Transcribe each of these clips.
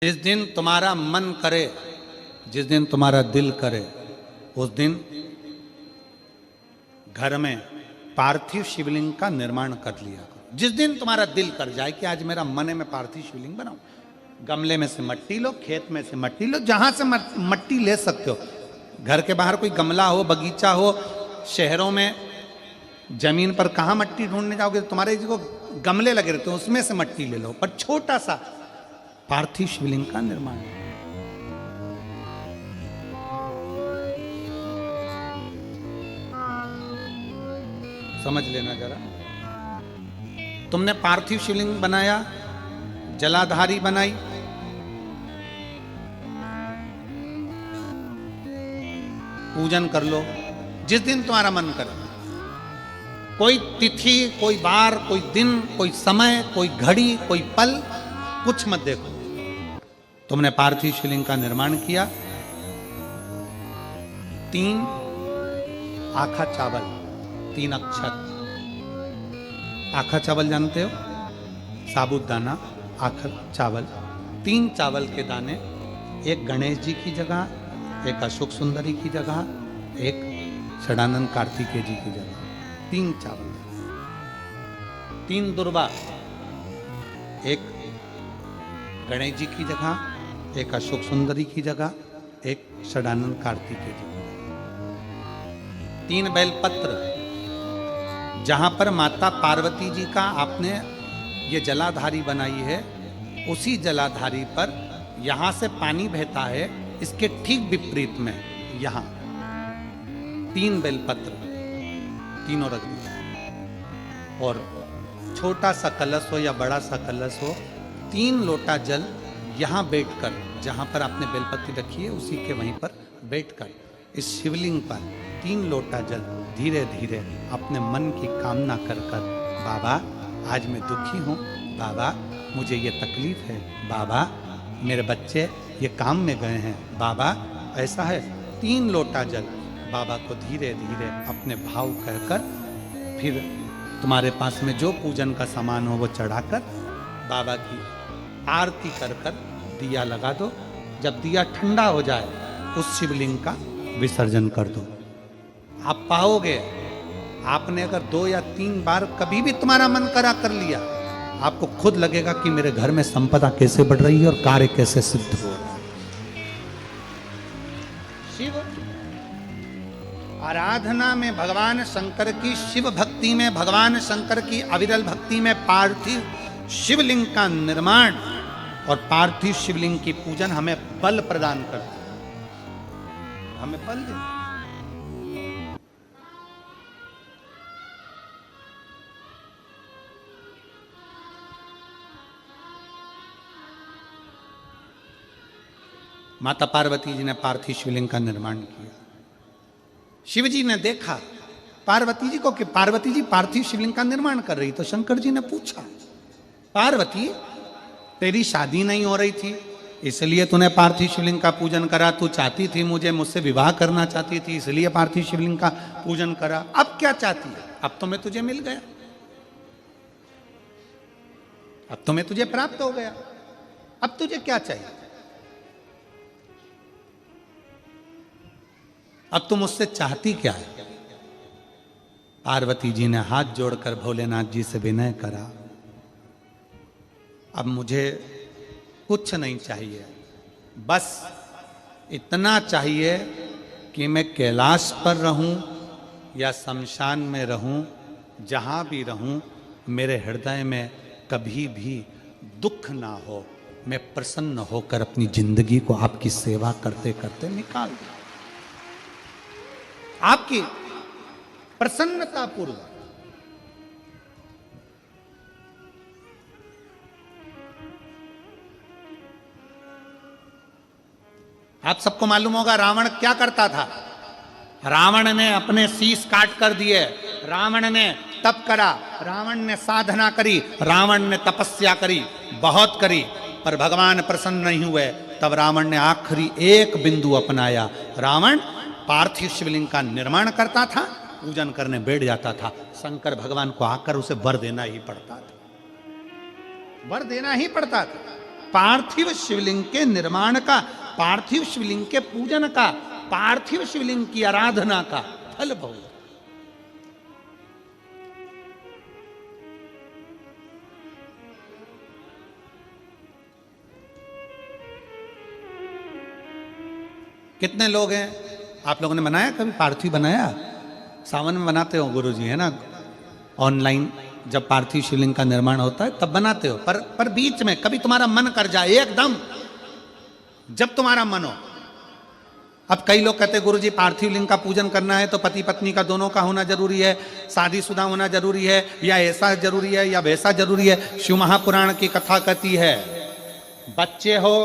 जिस दिन तुम्हारा मन करे, जिस दिन तुम्हारा दिल करे, उस दिन घर में पार्थिव शिवलिंग का निर्माण कर लिया करो। जिस दिन तुम्हारा दिल कर जाए कि आज मेरा मन है मैं पार्थिव शिवलिंग बनाऊं, गमले में से मट्टी लो, खेत में से मट्टी लो, जहां से मट्टी ले सकते हो। घर के बाहर कोई गमला हो, बगीचा हो, शहरों में जमीन पर कहाँ मट्टी ढूंढने जाओगे, तुम्हारे जो गमले लगे रहते हैं उसमें से मट्टी ले लो, पर छोटा सा पार्थिव शिवलिंग का निर्माण। समझ लेना जरा, तुमने पार्थिव शिवलिंग बनाया, जलाधारी बनाई, पूजन कर लो जिस दिन तुम्हारा मन करे। कोई तिथि, कोई बार, कोई दिन, कोई समय, कोई घड़ी, कोई पल कुछ मत देखो। तुमने पार्थिव शिवलिंग का निर्माण किया। 3 आखा चावल, 3 अक्षत। आखा चावल जानते हो, साबूदाना, आखा चावल। 3 चावल के दाने, एक गणेश जी की जगह, एक अशोक सुंदरी की जगह, एक षडानंद कार्तिकेय जी की जगह। 3 चावल। 3 दुर्वा, एक गणेश जी की जगह, एक अशोक सुंदरी की जगह, एक षडानंद कार्तिकेय जी की जगह। 3 बेलपत्र, जहां पर माता पार्वती जी का आपने ये जलाधारी बनाई है, उसी जलाधारी पर यहां से पानी बहता है, इसके ठीक विपरीत में यहां 3 बेलपत्र, तीनों रख दिए। और छोटा सा कलश हो या बड़ा सा कलश हो, 3 लोटा जल यहां बैठकर, जहां पर आपने बेलपत्ती रखी है उसी के वहीं पर बैठकर इस शिवलिंग पर 3 लोटा जल धीरे धीरे अपने मन की कामना कर कर, बाबा आज मैं दुखी हूं, बाबा मुझे ये तकलीफ है, बाबा मेरे बच्चे ये काम में गए हैं, बाबा ऐसा है। 3 लोटा जल बाबा को धीरे धीरे अपने भाव कहकर, फिर तुम्हारे पास में जो पूजन का सामान हो वो चढ़ाकर बाबा की आरती कर कर दिया लगा दो। जब दिया ठंडा हो जाए उस शिवलिंग का विसर्जन कर दो। आप पाओगे, आपने अगर 2 या 3 बार कभी भी तुम्हारा मन करा कर लिया, आपको खुद लगेगा कि मेरे घर में संपदा कैसे बढ़ रही है और कार्य कैसे सिद्ध हो रहा है। शिव आराधना में भगवान शंकर की, शिव भक्ति में भगवान शंकर की अविरल भक्ति में पार्थिव शिवलिंग का निर्माण और पार्थिव शिवलिंग की पूजन हमें बल प्रदान करती है, हमें बल देती। माता पार्वती जी ने पार्थिव शिवलिंग का निर्माण किया। शिव जी ने देखा पार्वती जी को कि पार्वती जी पार्थिव शिवलिंग का निर्माण कर रही, तो शंकर जी ने पूछा, पार्वती तेरी शादी नहीं हो रही थी इसलिए तूने पार्थिव शिवलिंग का पूजन करा, तू चाहती थी मुझसे विवाह करना चाहती थी इसलिए पार्थिव शिवलिंग का पूजन करा, अब क्या चाहती है? अब तो मैं तुझे मिल गया, अब तो मैं तुझे प्राप्त हो गया, अब तुझे क्या चाहिए? अब तुम मुझसे चाहती क्या है? पार्वती जी ने हाथ जोड़कर भोलेनाथ जी से विनय करा, अब मुझे कुछ नहीं चाहिए, बस इतना चाहिए कि मैं कैलाश पर रहूं या शमशान में रहूं, जहां भी रहूं मेरे हृदय में कभी भी दुख ना हो, मैं प्रसन्न होकर अपनी जिंदगी को आपकी सेवा करते करते निकाल दूं, आपकी प्रसन्नता पूर्वक। आप सबको मालूम होगा रावण क्या करता था। रावण ने अपने शीश काट कर दिए, रावण ने तप करा, रावण ने साधना करी, रावण ने तपस्या करी, बहुत करी, पर भगवान प्रसन्न नहीं हुए। तब रावण ने आखिरी एक बिंदु अपनाया। रावण पार्थिव शिवलिंग का निर्माण करता था, पूजन करने बैठ जाता था, शंकर भगवान को आकर उसे वर देना ही पड़ता था, वर देना ही पड़ता था। पार्थिव शिवलिंग के निर्माण का, पार्थिव शिवलिंग के पूजन का, पार्थिव शिवलिंग की आराधना का फल भोग। कितने लोग हैं, आप लोगों ने बनाया कभी पार्थिव? बनाया? सावन में बनाते हो गुरुजी, है ना, ऑनलाइन जब पार्थिव शिवलिंग का निर्माण होता है तब बनाते हो। पर बीच में कभी तुम्हारा मन कर जाए एकदम, जब तुम्हारा मन हो। अब कई लोग कहते हैं गुरुजी पार्थिव लिंग का पूजन करना है तो पति पत्नी का दोनों का होना जरूरी है, शादीशुदा होना जरूरी है, या ऐसा जरूरी है या वैसा जरूरी है। शिव महापुराण की कथा कहती है बच्चे हो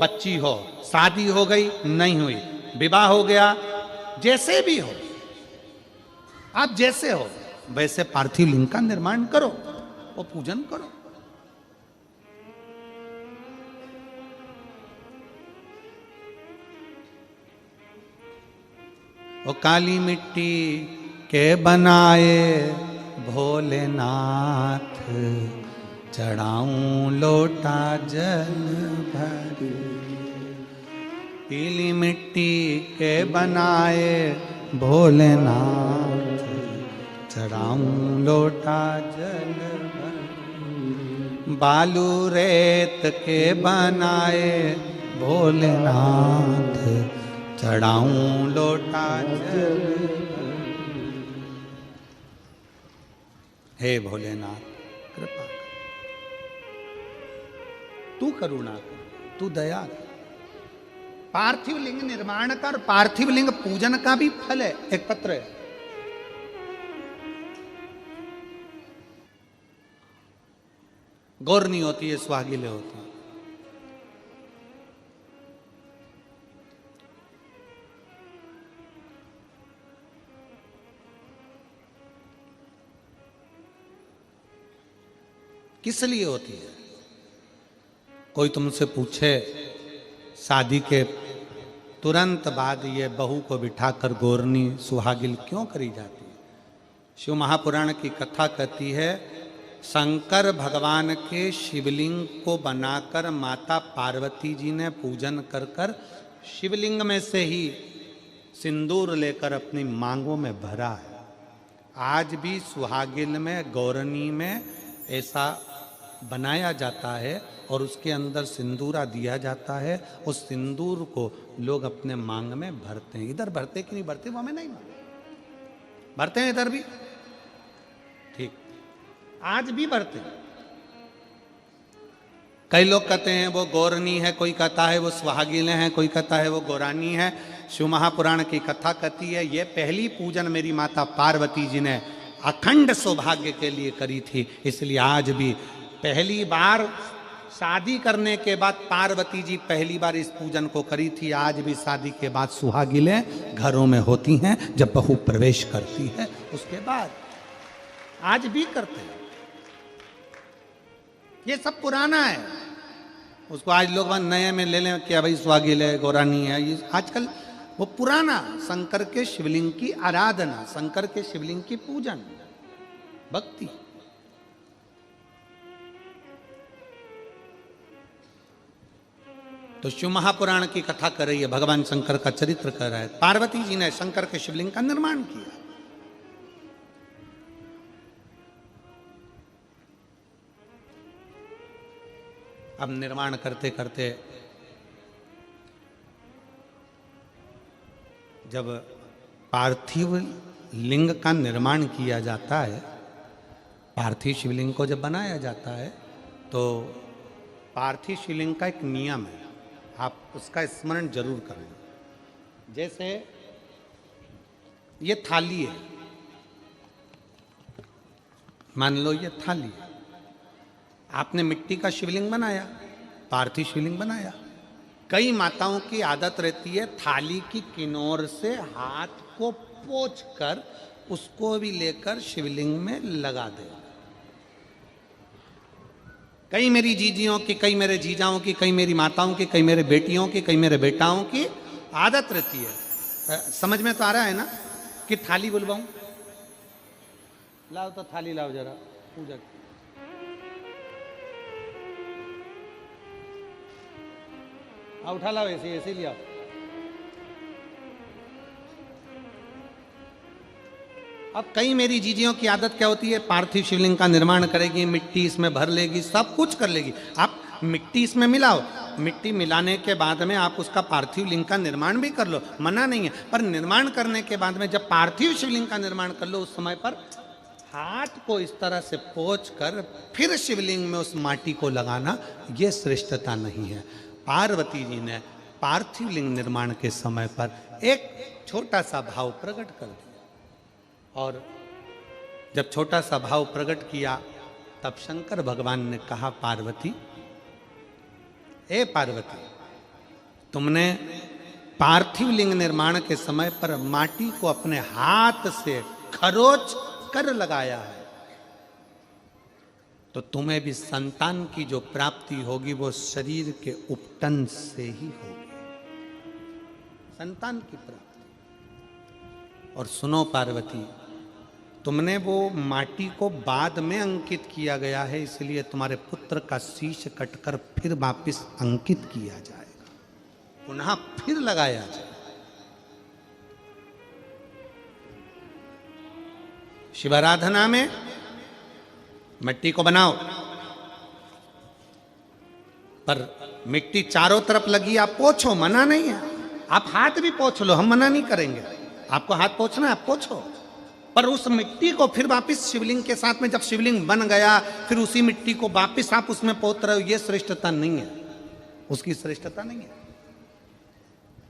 बच्ची हो, शादी हो गई नहीं हुई, विवाह हो गया, जैसे भी हो, आप जैसे हो वैसे पार्थिव लिंग का निर्माण करो और पूजन करो। वो काली मिट्टी के बनाए भोलेनाथ, चढ़ाऊं लोटा जल भर। पीली मिट्टी के बनाए भोलेनाथ, चढ़ाऊं लोटा जल भर। बालू रेत के बनाए भोलेनाथ, चढ़ाऊं लोटा जल भर। हे भोलेनाथ कृपा कर, तू करुणा कर, तू दया कर। पार्थिव लिंग निर्माण कर, पार्थिव लिंग पूजन का भी फल है। एक पत्र है, गौर नहीं होती है, सुहागिले होती है। किस लिए होती है? कोई तुमसे पूछे शादी के तुरंत बाद ये बहू को बिठाकर गोरनी सुहागिल क्यों करी जाती है? शिव महापुराण की कथा कहती है शंकर भगवान के शिवलिंग को बनाकर माता पार्वती जी ने पूजन कर कर शिवलिंग में से ही सिंदूर लेकर अपनी मांगों में भरा है। आज भी सुहागिल में, गौरनी में ऐसा बनाया जाता है और उसके अंदर सिंदूरा दिया जाता है। उस सिंदूर को लोग अपने मांग में भरते हैं। इधर भरते कि नहीं भरते वो हमें नहीं मालूम, भरते हैं इधर भी, ठीक, आज भी भरते हैं। कई लोग कहते हैं वो गौरनी है, कोई कहता है वो सुहागिलें हैं, कोई कहता है वो गौरानी है। शिव महापुराण की कथा कहती है ये पहली पूजन मेरी माता पार्वती जी ने अखंड सौभाग्य के लिए करी थी। इसलिए आज भी पहली बार शादी करने के बाद पार्वती जी पहली बार इस पूजन को करी थी। आज भी शादी के बाद सुहागिलें घरों में होती हैं, जब बहू प्रवेश करती है उसके बाद आज भी करते हैं। ये सब पुराना है, उसको आज लोग नए में ले लें कि भाई सुहागिल है, गौरानी है। ये आजकल वो पुराना शंकर के शिवलिंग की आराधना, शंकर के शिवलिंग की पूजन, भक्ति। तो शिव महापुराण की कथा कर रही है, भगवान शंकर का चरित्र कर रहा है। पार्वती जी ने शंकर के शिवलिंग का निर्माण किया। अब निर्माण करते करते जब पार्थिव लिंग का निर्माण किया जाता है, पार्थिव शिवलिंग को जब बनाया जाता है तो पार्थिव शिवलिंग का एक नियम है, आप उसका स्मरण जरूर करें। जैसे ये थाली है, मान लो ये थाली है, आपने मिट्टी का शिवलिंग बनाया, पार्थिव शिवलिंग बनाया। कई माताओं की आदत रहती है थाली की किनार से हाथ को पोंछकर उसको भी लेकर शिवलिंग में लगा दे। कई मेरी जीजियों की, कई मेरे जीजाओं की, कई मेरी माताओं की, कई मेरे बेटियों की, कई मेरे बेटाओं की आदत रहती है। समझ में तो आ रहा है ना कि थाली बुलवाऊं? लाओ तो थाली लाओ जरा, पूजा। उठा लाओ, ऐसे ऐसे लिया। अब कई मेरी जीजियों की आदत क्या होती है, पार्थिव शिवलिंग का निर्माण करेगी, मिट्टी इसमें भर लेगी, सब कुछ कर लेगी। आप मिट्टी इसमें मिलाओ, मिट्टी मिलाने के बाद में आप उसका पार्थिव लिंग का निर्माण भी कर लो, मना नहीं है। पर निर्माण करने के बाद में जब पार्थिव शिवलिंग का निर्माण कर लो, उस समय पर हाथ को इस तरह से पोंछ कर फिर शिवलिंग में उस माटी को लगाना, ये श्रेष्ठता नहीं है। पार्वती जी ने पार्थिव लिंग निर्माण के समय पर एक छोटा सा भाव प्रकट कर दिया, और जब छोटा सा भाव प्रकट किया तब शंकर भगवान ने कहा, पार्वती, ए पार्वती, तुमने पार्थिव लिंग निर्माण के समय पर माटी को अपने हाथ से खरोच कर लगाया है, तो तुम्हें भी संतान की जो प्राप्ति होगी वो शरीर के उपटन से ही होगी, संतान की प्राप्ति। और सुनो पार्वती, तुमने वो माटी को बाद में अंकित किया गया है, इसलिए तुम्हारे पुत्र का शीश कटकर फिर वापिस अंकित किया जाएगा, पुनः फिर लगाया जाएगा। शिवाराधना में मिट्टी को बनाओ, पर मिट्टी चारों तरफ लगी, आप पोंछो, मना नहीं है। आप हाथ भी पोंछ लो, हम मना नहीं करेंगे। आपको हाथ पोंछना है, आप पोंछो, पर उस मिट्टी को फिर वापस शिवलिंग के साथ में, जब शिवलिंग बन गया फिर उसी मिट्टी को वापस आप उसमें पोत रहे हो, ये श्रेष्ठता नहीं है, उसकी श्रेष्ठता नहीं है।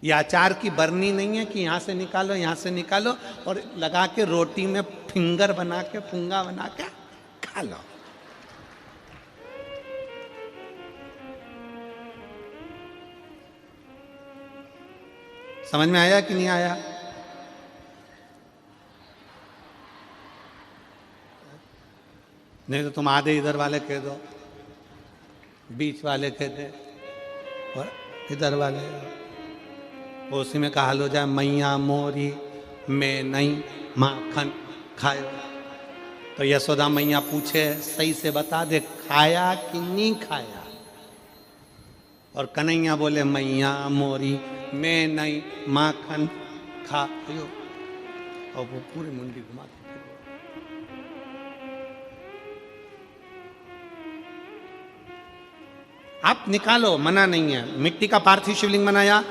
ये अचार की बरनी नहीं है कि यहां से निकालो यहां से निकालो और लगा के रोटी में फिंगर बना के, फुंगा बना के खा लो। समझ में आया कि नहीं आया? नहीं तो तुम आधे इधर वाले कह दो, बीच वाले कह दे, और इधर वाले, उसी में कहा लो जाए, मैया मोरी में नहीं माखन खायो। तो यशोदा मैया पूछे, सही से बता दे, खाया कि नहीं खाया? और कन्हैया बोले, मैया मोरी में नहीं माखन खायो, और वो पूरी मुंडी घुमा के आप निकालो, मना नहीं है। मिट्टी का पार्थिव शिवलिंग बनाया,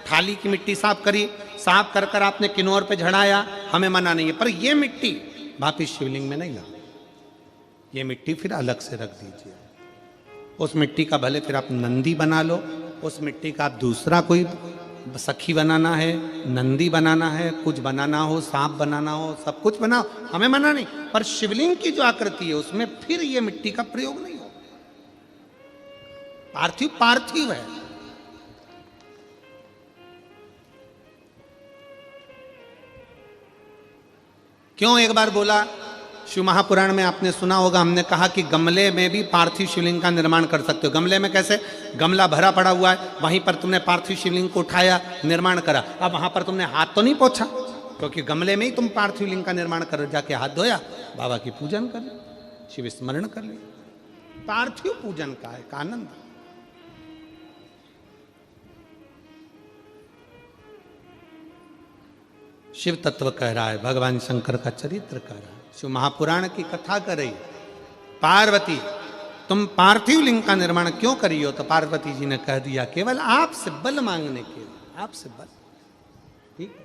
थाली की मिट्टी साफ करी, साफ कर कर आपने किन्नौर पे झड़ाया, हमें मना नहीं है। पर ये मिट्टी वापिस शिवलिंग में नहीं लगा, ये मिट्टी फिर अलग से रख दीजिए। उस मिट्टी का भले फिर आप नंदी बना लो, उस मिट्टी का आप दूसरा कोई सखी बनाना है, नंदी बनाना है, कुछ बनाना हो, सांप बनाना हो, सब कुछ बनाओ, हमें मना नहीं। पर शिवलिंग की जो आकृति है उसमें फिर ये मिट्टी का प्रयोग नहीं हो। पार्थिव पार्थिव है। क्यों एक बार बोला, शिव महापुराण में आपने सुना होगा, हमने कहा कि गमले में भी पार्थिव शिवलिंग का निर्माण कर सकते हो। गमले में कैसे? गमला भरा पड़ा हुआ है, वहीं पर तुमने पार्थिव शिवलिंग को उठाया, निर्माण करा। अब वहां पर तुमने हाथ तो नहीं पोंछा, क्योंकि गमले में ही तुम पार्थिव लिंग का निर्माण कर, जाके हाथ धोया, बाबा की पूजन कर, शिव स्मरण कर लिया। पार्थिव पूजन का एक आनंद। शिव तत्व कह रहा है, भगवान शंकर का चरित्र कह रहा है, शिव महापुराण की कथा कर रही। पार्वती, तुम पार्थिव लिंग का निर्माण क्यों करी हो? तो पार्वती जी ने कह दिया, केवल आपसे बल मांगने के लिए, आपसे बल। ठीक,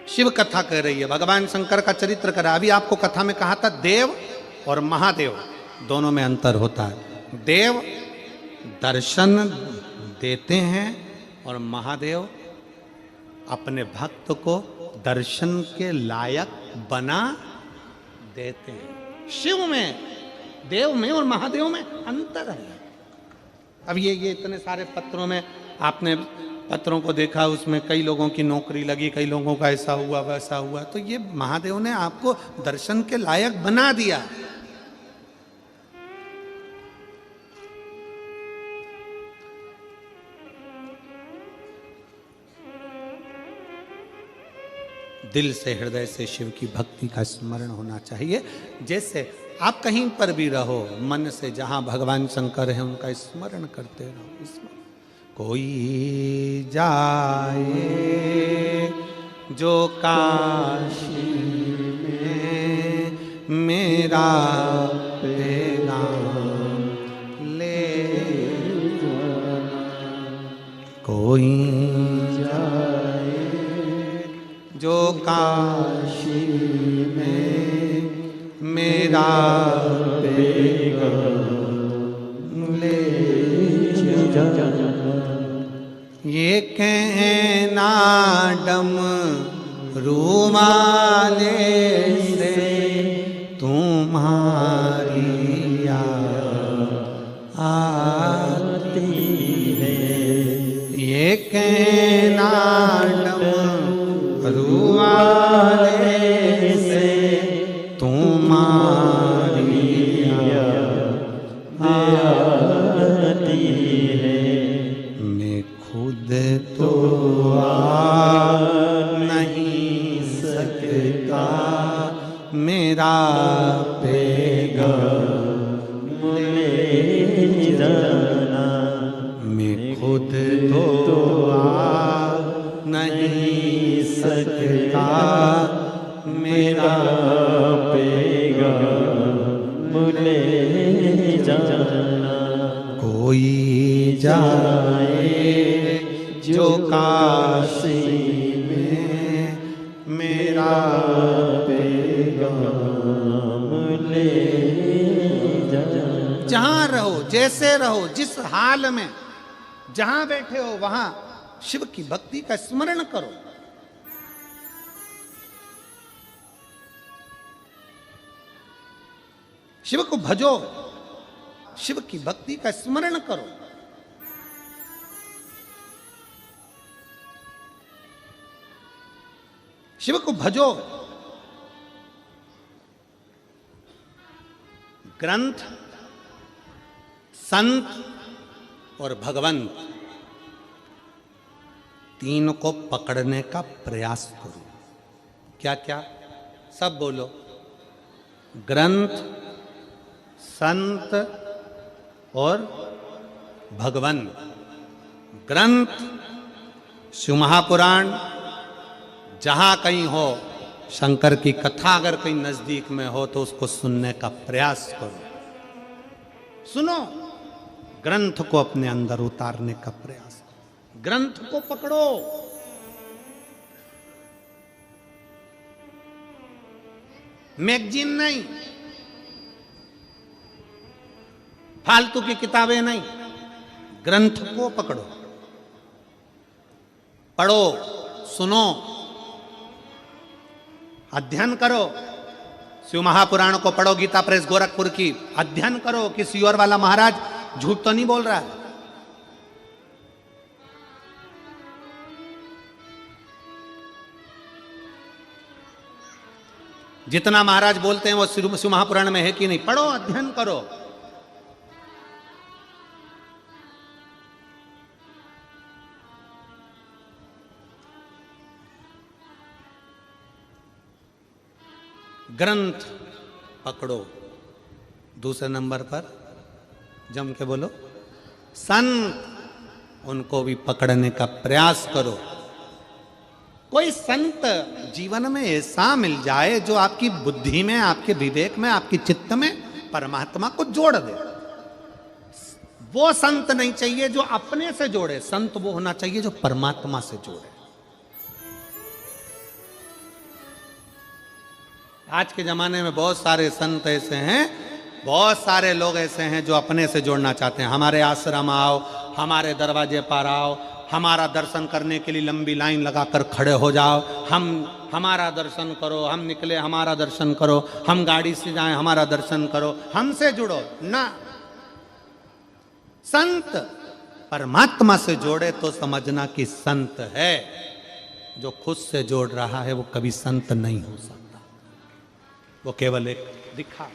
शिव कथा कह रही है, भगवान शंकर का चरित्र कर रहा है। अभी आपको कथा में कहा था, देव और महादेव दोनों में अंतर होता है। देव दर्शन देते हैं और महादेव अपने भक्त को दर्शन के लायक बना देते हैं। शिव में, देव में और महादेव में अंतर है। अब ये इतने सारे पत्रों में आपने पत्रों को देखा, उसमें कई लोगों की नौकरी लगी, कई लोगों का ऐसा हुआ वैसा हुआ, तो ये महादेव ने आपको दर्शन के लायक बना दिया। दिल से, हृदय से शिव की भक्ति का स्मरण होना चाहिए। जैसे आप कहीं पर भी रहो, मन से जहां भगवान शंकर है उनका स्मरण करते रहो। कोई जाए जो काशी में मेरा पैगाम ले जाना। कोई जाए जो काशी में मेरा पैगाम ले जाना। ये कहना डम रूमाले से तुम्हारी याद आती है। ये कहना डम रूमाले से तुम्हारी याद आती है। मैं खुद तो आ नहीं सकता, मेरा पैगाम ले जाना। मैं खुद तो आ नहीं सकता, मेरा पैगाम ले जाना। कोई जाए जो काशी में मेरा पैगाम ले जाना। जहां रहो, जैसे रहो, जिस हाल में जहां बैठे हो वहां शिव की भक्ति का स्मरण करो। शिव को भजो, शिव की भक्ति का स्मरण करो। शिव को भजो। ग्रंथ, संत और भगवंत तीन को पकड़ने का प्रयास करो। क्या क्या? सब बोलो। ग्रंथ, संत और भगवंत। ग्रंथ, शिव महापुराण, जहां कहीं हो शंकर की कथा अगर कहीं नजदीक में हो तो उसको सुनने का प्रयास करो। सुनो, ग्रंथ को अपने अंदर उतारने का प्रयास करो। ग्रंथ को पकड़ो। मैगजीन नहीं, फालतू की किताबें नहीं, ग्रंथ को पकड़ो, पढ़ो, सुनो, अध्ययन करो। शिव महापुराण को पढ़ो, गीता प्रेस गोरखपुर की, अध्ययन करो कि सियोर वाला महाराज झूठ तो नहीं बोल रहा है। जितना महाराज बोलते हैं वो शिव महापुराण में है कि नहीं, पढ़ो, अध्ययन करो। ग्रंथ पकड़ो। दूसरे नंबर पर जम के बोलो संत, उनको भी पकड़ने का प्रयास करो। कोई संत जीवन में ऐसा मिल जाए जो आपकी बुद्धि में, आपके विवेक में, आपकी चित्त में परमात्मा को जोड़ दे। वो संत नहीं चाहिए जो अपने से जोड़े, संत वो होना चाहिए जो परमात्मा से जोड़े। आज के जमाने में बहुत सारे संत ऐसे हैं, बहुत सारे लोग ऐसे हैं जो अपने से जोड़ना चाहते हैं। हमारे आश्रम आओ, हमारे दरवाजे पर आओ, हमारा दर्शन करने के लिए लंबी लाइन लगाकर खड़े हो जाओ, हमारा दर्शन करो, हम निकले हमारा दर्शन करो, हम गाड़ी से जाएं हमारा दर्शन करो, हमसे जुड़ो ना। संत परमात्मा से जोड़े तो समझना कि संत है। जो खुद से जोड़ रहा है वो कभी संत नहीं हो सकता, वो केवल एक दिखा।